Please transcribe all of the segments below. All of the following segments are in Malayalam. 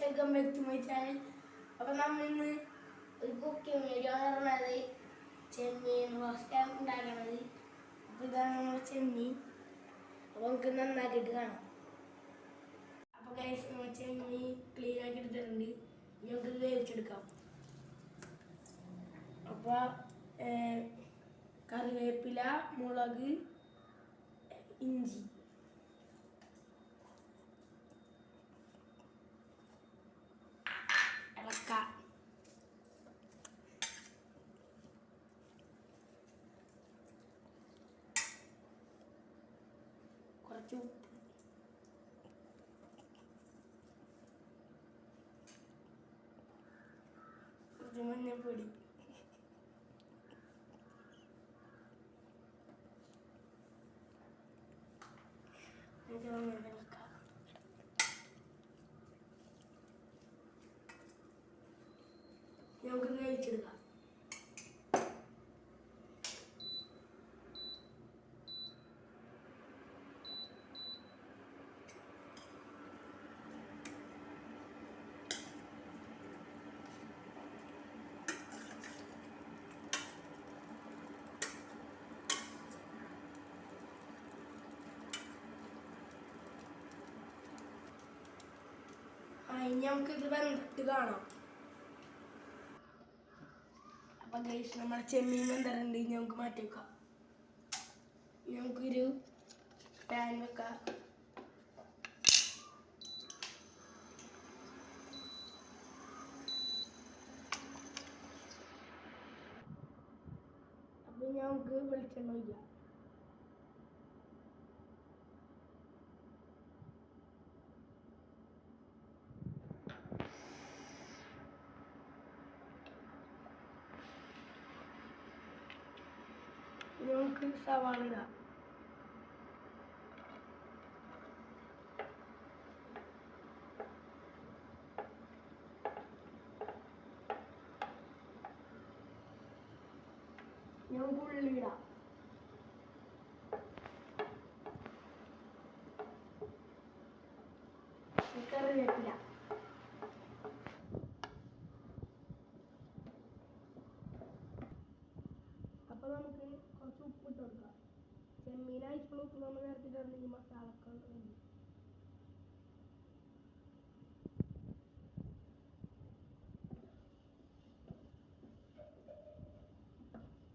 Welcome back to my channel. അപ്പോൾ നമ്മൾ ഇന്ന് ഒരു കുക്കിംഗ് വീഡിയോ എന്ന് പറഞ്ഞത് ചെമ്മീൻ റോസ്റ്റാണ് ഉണ്ടാക്കണത്. അപ്പോൾ ഇതാണ് നമ്മൾ ചെമ്മീൻ. അപ്പോൾ നമുക്ക് നന്നാക്കിയിട്ട് കാണാം. അപ്പോൾ ഗൈസ് നമ്മൾ ചെമ്മീൻ ക്ലീൻ ആക്കി എടുത്തിട്ടുണ്ട്. നമുക്കിത് വേവിച്ചെടുക്കാം. അപ്പോൾ കറിവേപ്പില, മുളക്, ഇഞ്ചി, കുറച്ച് ഉപ്പ്, കുറച്ച് മഞ്ഞൾപ്പൊടി, നമുക്ക് വേവിച്ചെടുക്കാം. ഇനി നമുക്കിത് വെന്തിട്ട് കാണാം. അപ്പം ഗൈസ് നമ്മുടെ ചെമ്മീൻ വെന്തറുണ്ട്. ഇനി നമുക്ക് മാറ്റി വെക്കാം. നമുക്കൊരു പാൻ വെക്കാം. അപ്പം നമുക്ക് വെളിച്ചെണ്ണ ഒഴിക്കാം. നമുക്ക് സവാള ഇടാം. നമുക്ക് ഉള്ളി ഇടാം. കറിവേപ്പില, അപ്പോൾ നമുക്ക് കുറച്ച് ഉപ്പ് ഇട്ട് കൊടുക്കാം. ചെമ്മീനായിട്ടുള്ള ഉപ്പ് നമ്മൾ നേരത്തെ ഇടുന്ന ഈ മസാലക്ക് വേണ്ടി.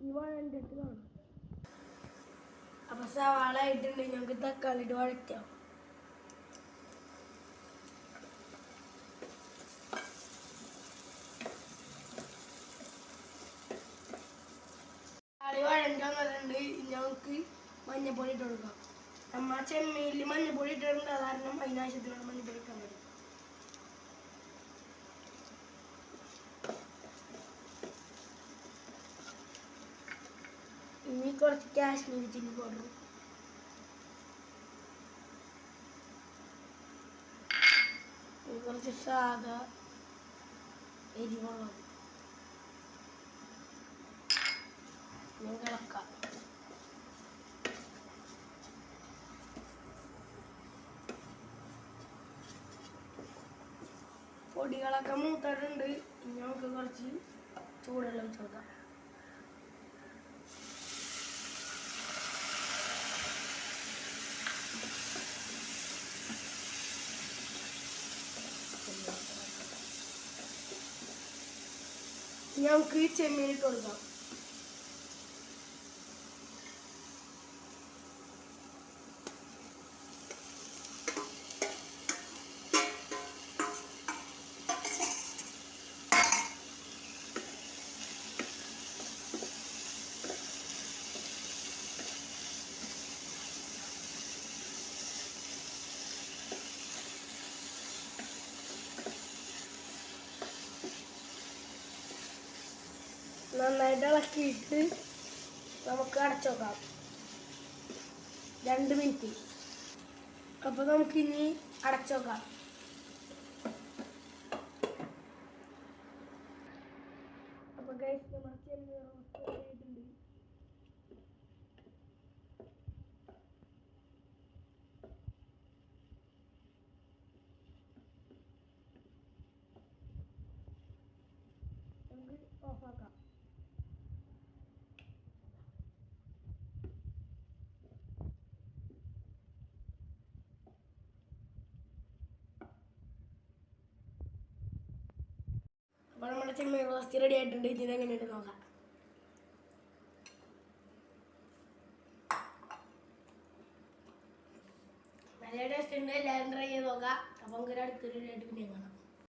ഈ വഴണ്ടിട്ട് കാണാം. അപ്പോൾ സവാള ആയിട്ടുണ്ട്. ഞങ്ങൾക്ക് തക്കാളി ഇട്ട് വഴറ്റാം. തക്കാളി വഴണ്ടാൻ പറഞ്ഞിട്ടുണ്ട്. ഞങ്ങൾക്ക് മഞ്ഞപ്പൊടി ഇട്ട് കൊടുക്കാം. നമ്മൾ ചെമ്മീനിൽ മഞ്ഞപ്പൊടി ഇട്ടിട്ടുണ്ട്. കാരണം അതിനാവശ്യത്തിനുള്ള മഞ്ഞപ്പൊടി ഇട്ടാൽ മതി. ഇനി കുറച്ച് കാശ്മീരി ചില്ലി പൗഡർ, കുറച്ച് സാധാ എരിവുള്ളത് ഇളക്കാം. പൊടികളൊക്കെ മൂത്തിട്ടുണ്ട്. ഇനി നമുക്ക് കുറച്ച് ചൂടുവെള്ളം ഒഴിച്ച് കൊടുക്കാം. നമുക്ക് ചെമ്മീൻ ഇട്ട് കൊടുക്കാം. നന്നായിട്ട് ഇളക്കിയിട്ട് നമുക്ക് അടച്ചു വെക്കാം 2 മിനിറ്റ്. അപ്പോൾ നമുക്കിനി അടച്ചു വെക്കാം. അപ്പോൾ ഗൈസ് നമ്മൾ ചെമ്മീൻ റോസ്റ്റ് ആയിട്ടുണ്ട്. നമ്മുടെ ചെമ്മീൻ റോസ്റ്റ് റെഡി ആയിട്ടുണ്ട്. ഇതെങ്ങനെയുണ്ട് നോക്കാം. നല്ല ടേസ്റ്റ് ഉണ്ട്. എല്ലാവരും ട്രൈ ചെയ്ത് നോക്കാം. അപ്പം നമുക്ക് അടുത്തൊരു വീഡിയോ ആയിട്ട് പിന്നെ കാണാം.